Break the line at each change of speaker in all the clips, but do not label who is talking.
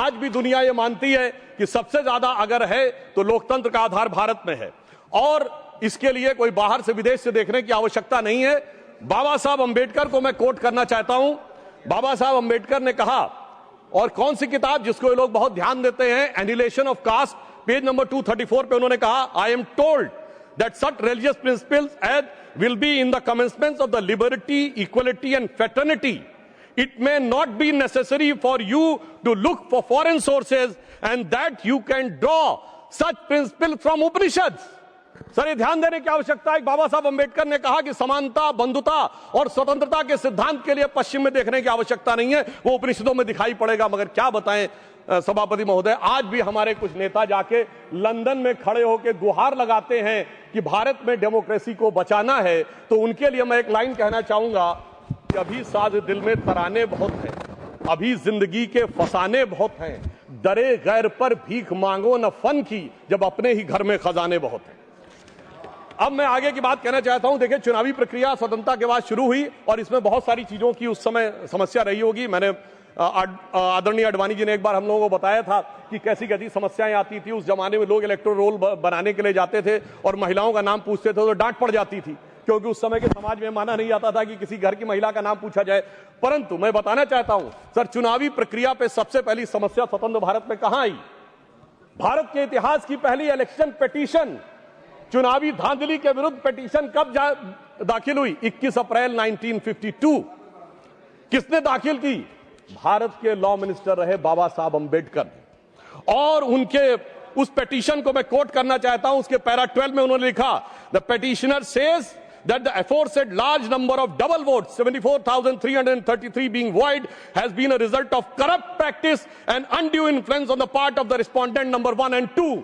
आज भी दुनिया ये मानती है कि सबसे ज्यादा अगर है तो लोकतंत्र का आधार भारत में है, और इसके लिए कोई बाहर से विदेश से देखने की आवश्यकता नहीं है। बाबा साहब अंबेडकर को मैं कोट करना चाहता हूं। बाबा साहब अंबेडकर ने कहा, और कौन सी किताब जिसको ये लोग बहुत ध्यान देते हैं, annihilation of caste, page number 234 पे उन्होंने कहा, I am told that such religious principles as will be in the commencements of the liberty, equality and fraternity. It may not be necessary for you to look for foreign sources and that you can draw such principles from Upanishads. Sir, ये ध्यान देने की आवश्यकता है। बाबा साहब अंबेडकर ने कहा कि समानता, बंधुता और स्वतंत्रता के सिद्धांत के लिए पश्चिम में देखने की आवश्यकता नहीं है, वो उपनिषदों में दिखाई पड़ेगा। मगर क्या बताएं सभापति महोदय, आज भी हमारे कुछ नेता जाके लंदन में खड़े होकर गुहार लगाते हैं कि भारत में डेमोक्रेसी को बचाना है। तो उनके लिए मैं एक लाइन कहना चाहूंगा कि अभी साज दिल में तराने बहुत हैं, अभी जिंदगी के फसाने बहुत हैं, डरे गैर पर भीख मांगो न फन की, जब अपने ही घर में खजाने बहुत हैं। अब मैं आगे की बात कहना चाहता हूं। देखिए, चुनावी प्रक्रिया स्वतंत्रता के बाद शुरू हुई और इसमें बहुत सारी चीजों की उस समय समस्या रही होगी। मैंने आदरणीय आडवाणी जी ने एक बार हम लोगों को बताया था कि कैसी कैसी समस्याएं आती थी। उस जमाने में लोग इलेक्टोरल रोल बनाने के लिए जाते थे और महिलाओं का नाम पूछते थे तो डांट पड़ जाती थी, क्योंकि उस समय के समाज में माना नहीं जाता था कि किसी घर की महिला का नाम पूछा जाए। परंतु मैं बताना चाहता हूं सर, चुनावी प्रक्रिया पे सबसे पहली समस्या स्वतंत्र भारत में कहां आई? भारत के इतिहास की पहली इलेक्शन पिटीशन, चुनावी धांधली के विरुद्ध पिटीशन कब दाखिल हुई? 21 अप्रैल 1952। किसने दाखिल की? भारत के लॉ मिनिस्टर रहे बाबा साहब अंबेडकर। और उनके उस पिटीशन को मैं कोट करना चाहता हूं। उसके पैरा 12 में उन्होंने लिखा, the petitioner says that the aforesaid large number of double votes, 74,333 being void, has been a result of corrupt practice and undue influence on the part of the respondent number 1 and 2.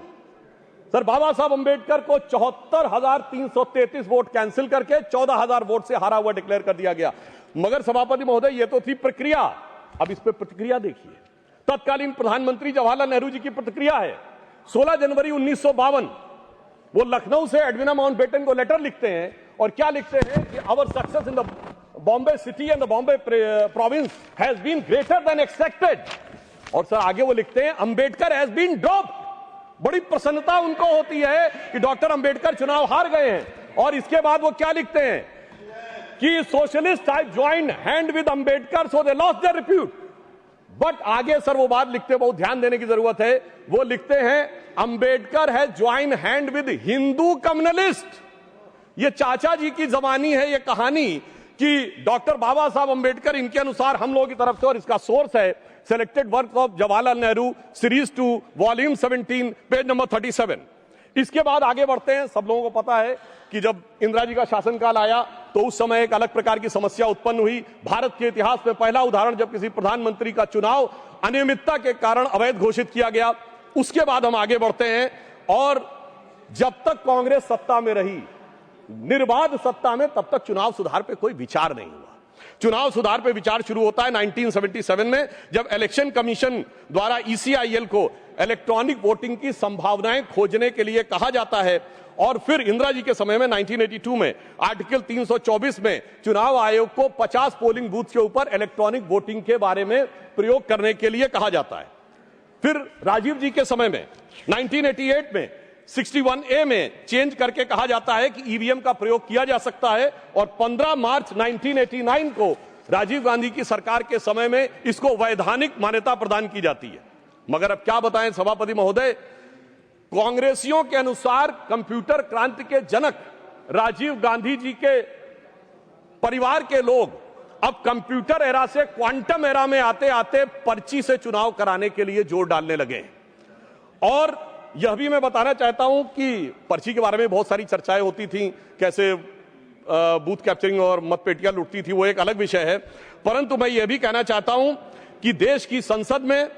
Sir, बाबा साहब अंबेडकर को 74,333 vote cancel करके 14,000 vote से हारा हुआ declare कर दिया गया। मगर सभापति महोदय, ये तो थी प्रक्रिया। अब इस पे प्रतिक्रिया देखिए। तत्कालीन प्रधानमंत्री जवाहरलाल नेहरू जी की प्रतिक्रिया है। 16 जनवरी 1952 वो लखनऊ से एडविना माउंटबेटन को लेटर लिखते हैं और क्या लिखते हैं कि our success in the Bombay city and the Bombay province has been greater than expected. और सर आगे वो लिखते हैं, अंबेडकर हैज बीन ड्रॉप्ड। बड़ी प्रसन्नता उनको होती है कि डॉक्टर अंबेडकर चुनाव हार गए हैं। और इसके बाद वो क्या लिखते हैं कि socialist have joined hand with Ambedkar so they lost their repute. But आगे सर वो बात लिखते, बहुत ध्यान देने की जरूरत है। वो लिखते हैं, अंबेडकर है join hand with Hindu communalist. ये चाचा जी की जबानी है ये कहानी कि डॉक्टर बाबा साहब अंबेडकर, इनके अनुसार हम लोगों की तरफ से, और इसका सोर्स है selected work of Jawaharlal Nehru series 2 volume 17 page number 37। इसके बाद आगे बढ़ते हैं। सब लोगों को पता है कि जब इंदिरा जी का शासनकाल आया तो उस समय एक अलग प्रकार की समस्या उत्पन्न हुई। भारत के इतिहास में पहला उदाहरण जब किसी प्रधानमंत्री का चुनाव अनियमितता के कारण अवैध घोषित किया गया। उसके बाद हम आगे बढ़ते हैं और जब तक कांग्रेस सत्ता में रही, निर्बाध सत्ता में, तब तक चुनाव सुधार पे कोई विचार नहीं हुआ। चुनाव सुधार पे विचार शुरू होता है 1977 में, जब इलेक्शन कमीशन द्वारा ECIL को इलेक्ट्रॉनिक वोटिंग की संभावनाएं खोजने के लिए कहा जाता है। और फिर इंदिरा जी के समय में 1982 में आर्टिकल 324 में चुनाव आयोग को 50 पोलिंग बूथ के ऊपर इलेक्ट्रॉनिक वोटिंग के बारे में प्रयोग करने के लिए कहा जाता है। फिर राजीव जी के समय में 1988 में 61A में चेंज करके कहा जाता है कि EVM का प्रयोग किया जा सकता है। और 15 मार्च 1989 को राजीव गांधी की सरकार के समय में इसको वैधानिक मान्यता प्रदान की जाती है। मगर अब क्या बताएं सभापति महोदय, कांग्रेसियों के अनुसार कंप्यूटर क्रांति के जनक राजीव गांधी जी के परिवार के लोग अब कंप्यूटर एरा से क्वांटम एरा में आते आते पर्ची से चुनाव कराने के लिए जोर डालने लगे। और यह भी मैं बताना चाहता हूं कि पर्ची के बारे में बहुत सारी चर्चाएं होती थी, कैसे बूथ कैप्चरिंग और मतपेटियां लुटती थी, वो एक अलग विषय है। परंतु मैं यह भी कहना चाहता हूं कि देश की संसद में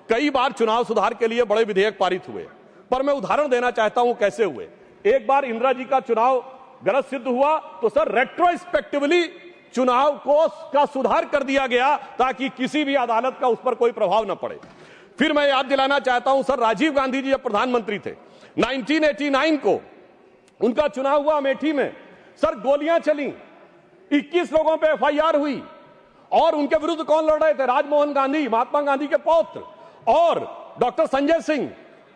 कई बार चुनाव सुधार के लिए बड़े विधेयक पारित हुए। पर मैं उदाहरण देना चाहता हूं कैसे हुए। एक बार इंदिरा जी का चुनाव गलत सिद्ध हुआ तो सर रेट्रोस्पेक्टिवली चुनाव का सुधार कर दिया गया ताकि किसी भी अदालत का उस पर कोई प्रभाव न पड़े। फिर मैं याद दिलाना चाहता हूं सर, राजीव गांधी जी जब प्रधानमंत्री थे 1989 को उनका चुनाव हुआ अमेठी में, सर गोलियां चली, 21 लोगों पे FIR हुई। और उनके विरुद्ध कौन लड़ रहे थे? राजमोहन गांधी, महात्मा गांधी के पौत्र। और डॉक्टर संजय सिंह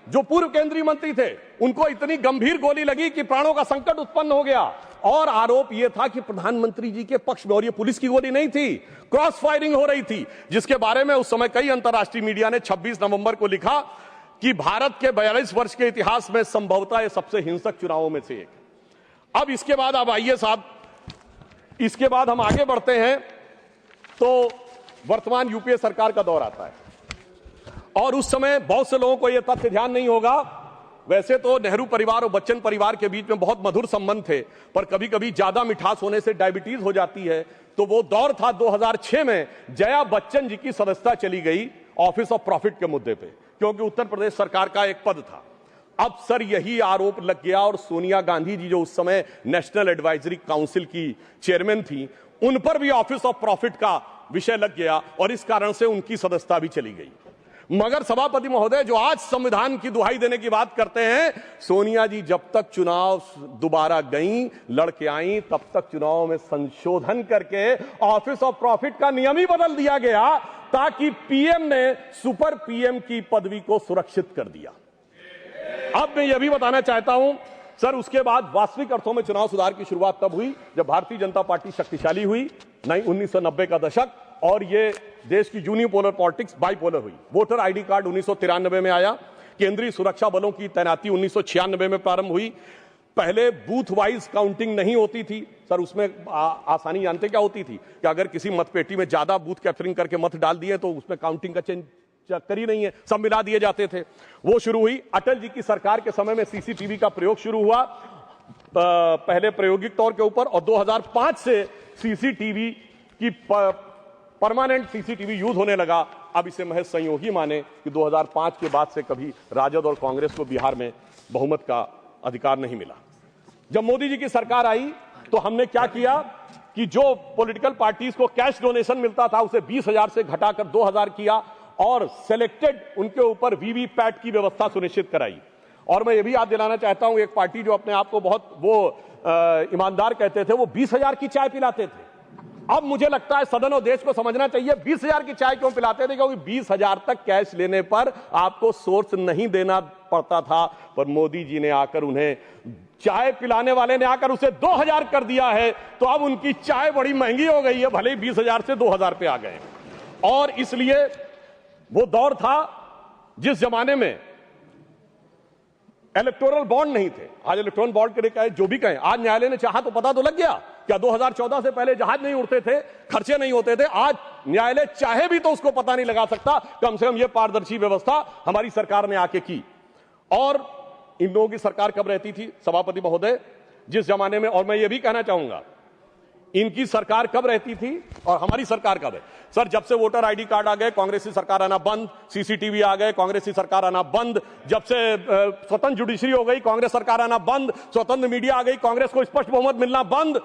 जो पूर्व केंद्रीय मंत्री थे, उनको इतनी गंभीर गोली लगी कि प्राणों का संकट उत्पन्न हो गया। और आरोप यह था कि प्रधानमंत्री जी के पक्ष में, और यह पुलिस की गोली नहीं थी, क्रॉस फायरिंग हो रही थी, जिसके बारे में उस समय कई अंतर्राष्ट्रीय मीडिया ने 26 नवंबर को लिखा कि भारत के 42 वर्ष के इतिहास में संभवतः यह सबसे हिंसक चुनावों में से एक। अब इसके बाद अब आइए साहब, इसके बाद हम आगे बढ़ते हैं तो वर्तमान यूपीए सरकार का दौर आता है। और उस समय बहुत से लोगों को यह तथ्य ध्यान नहीं होगा, वैसे तो नेहरू परिवार और बच्चन परिवार के बीच में बहुत मधुर संबंध थे, पर कभी कभी ज्यादा मिठास होने से डायबिटीज हो जाती है। तो वो दौर था 2006 में जया बच्चन जी की सदस्यता चली गई ऑफिस ऑफ प्रॉफिट के मुद्दे पे, क्योंकि उत्तर प्रदेश सरकार का एक पद था। अब सर यही आरोप लग गया और सोनिया गांधी जी जो उस समय नेशनल एडवाइजरी काउंसिल की चेयरमैन थी, उन पर भी ऑफिस ऑफ प्रॉफिट का विषय लग गया और इस कारण से उनकी सदस्यता भी चली गई। मगर सभापति महोदय जो आज संविधान की दुहाई देने की बात करते हैं, सोनिया जी जब तक चुनाव दोबारा गईं, लड़के आईं, तब तक चुनाव में संशोधन करके ऑफिस ऑफ प्रॉफिट का नियम ही बदल दिया गया ताकि पीएम ने सुपर पीएम की पदवी को सुरक्षित कर दिया। अब मैं यह भी बताना चाहता हूं सर, उसके बाद वास्तविक अर्थों में चुनाव सुधार की शुरुआत तब हुई जब भारतीय जनता पार्टी शक्तिशाली हुई, 1990 का दशक, और ये देश की यूनिपोलर पॉलिटिक्स बाइपोलर हुई। वोटर आईडी कार्ड 1993 में आया, केंद्रीय सुरक्षा बलों की तैनाती 1996 में प्रारंभ हुई। पहले बूथ वाइज काउंटिंग नहीं होती थी सर, उसमें आसानी जानते क्या होती थी कि अगर किसी मतपेटी में ज्यादा बूथ कैप्चरिंग करके मत डाल दिए तो उसमें काउंटिंग का चेंज कर ही नहीं है, सब मिला दिए जाते थे। वो शुरू हुई। अटल जी की सरकार के समय में सीसीटीवी का प्रयोग शुरू हुआ, पहले प्रायोगिक तौर के ऊपर, और 2005 से सीसीटीवी की परमानेंट सीसीटीवी यूज होने लगा। अब इसे महज संयोगी माने कि 2005 के बाद से कभी राजद और कांग्रेस को बिहार में बहुमत का अधिकार नहीं मिला। जब मोदी जी की सरकार आई तो हमने क्या किया कि जो पॉलिटिकल पार्टीज को कैश डोनेशन मिलता था उसे 20,000 से घटाकर 2,000 किया और सिलेक्टेड उनके ऊपर वीवीपैट की व्यवस्था सुनिश्चित कराई। और मैं ये भी याद दिलाना चाहता हूं, एक पार्टी जो अपने आप को बहुत ईमानदार कहते थे, वो 20,000 की चाय पिलाते थे। अब मुझे लगता है सदन और देश को समझना चाहिए 20,000 की चाय क्यों पिलाते थे, क्योंकि 20,000 तक कैश लेने पर आपको सोर्स नहीं देना पड़ता था। पर मोदी जी ने आकर उन्हें, चाय पिलाने वाले ने आकर उसे 2,000 कर दिया है, तो अब उनकी चाय बड़ी महंगी हो गई है, भले ही 20,000 से 2,000 पे आ गए। और इसलिए वो दौर था जिस जमाने में इलेक्टोरल बॉन्ड नहीं थे। आज इलेक्ट्रॉन बॉन्ड के लिए कहे जो भी कहें, आज न्यायालय ने चाहा तो पता तो लग गया। क्या 2014 से पहले जहाज नहीं उड़ते थे, खर्चे नहीं होते थे? आज न्यायालय चाहे भी तो उसको पता नहीं लगा सकता। कम से कम यह पारदर्शी व्यवस्था हमारी सरकार ने आके की। और इन लोगों की सरकार कब रहती थी सभापति महोदय, जिस जमाने में, और मैं ये भी कहना चाहूंगा, इनकी सरकार कब रहती थी और हमारी सरकार कब है? सर, जब से वोटर आईडी कार्ड आ गए कांग्रेसी सरकार आना बंद, सीसीटीवी आ गए कांग्रेसी सरकार आना बंद, जब से स्वतंत्र जुडिशरी हो गई कांग्रेस सरकार आना बंद, स्वतंत्र मीडिया आ गई कांग्रेस को स्पष्ट बहुमत मिलना बंद,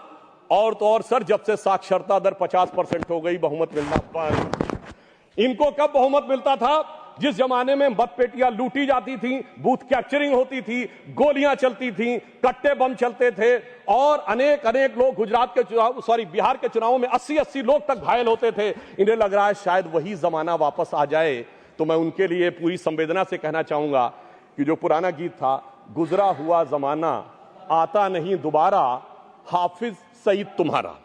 और तो और सर जब से साक्षरता दर 50% हो गई बहुमत मिलना बंद। इनको कब बहुमत मिलता था? जिस जमाने में मतपेटियां लूटी जाती थी, बूथ कैप्चरिंग होती थी, गोलियां चलती थी, कट्टे बम चलते थे, और अनेक लोग गुजरात के चुनाव, बिहार के चुनावों में 80 लोग तक घायल होते थे। इन्हें लग रहा है शायद वही जमाना वापस आ जाए। तो मैं उनके लिए पूरी संवेदना से कहना चाहूंगा कि जो पुराना गीत था, गुजरा हुआ जमाना आता नहीं दोबारा, हाफिज सईद तुम्हारा।